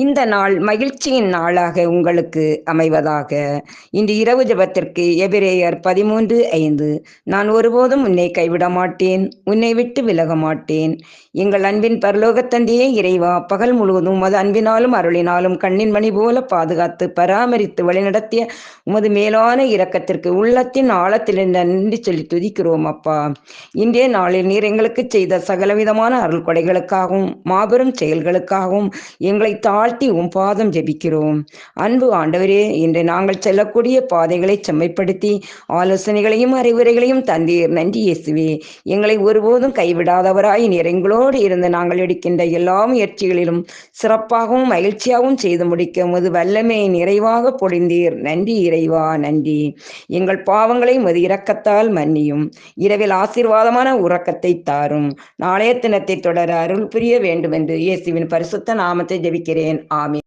இந்த நாள் மகிழ்ச்சியின் நாளாக உங்களுக்கு அமைவதாக. இன்று இரவு ஜெபத்திற்கு எபிரேயர் 13:5. நான் ஒருபோதும் உன்னை கைவிட மாட்டேன், உன்னை விட்டு விலக மாட்டேன். எங்கள் அன்பின் பரலோகத் தந்தையே இறைவா, பகல் முழுவதும் உமது அன்பினாலும் அருளினாலும் கண்ணின் மணி போல பாதுகாத்து பராமரித்து வழிநடத்திய உமது மேலான இரக்கத்திற்கு உள்ளத்தின் ஆழத்திலிருந்து நன்றி சொல்லி துதிக்கிறோம் அப்பா. இன்றைய நாளில் நீர் எங்களுக்கு செய்த சகலவிதமான அருள் கொடைகளுக்காகவும் மாபெரும் செயல்களுக்காகவும் எங்களை தாழ்த்தி உம் பாதம் ஜெபிக்கிறோம். அன்பு ஆண்டவரே, இன்று நாங்கள் செல்லக்கூடிய பாதைகளை செம்மைப்படுத்தி ஆலோசனைகளையும் அறிவுரைகளையும் தந்தீர். நன்றி இயேசுவே. எங்களை ஒருபோதும் கைவிடாதவராய் நீர் எங்களோடு இருந்து நாங்கள் எடுக்கின்ற எல்லா முயற்சிகளிலும் சிறப்பாகவும் மகிழ்ச்சியாகவும் செய்து முடிக்க உமது வல்லமையை நிறைவாக பொழிந்தீர். நன்றி இறைவா, நன்றி. எங்கள் பாவங்களை உமது இரக்கத்தால் மன்னியும். இரவில் ஆசீர்வாதமான உறக்கத்தை தாரும். நாளைய தினத்தை தொடர அருள் புரிய வேண்டும் என்று இயேசுவின் பரிசுத்த நாமத்தை ஜெபிக்கிறேன். ஆமென்.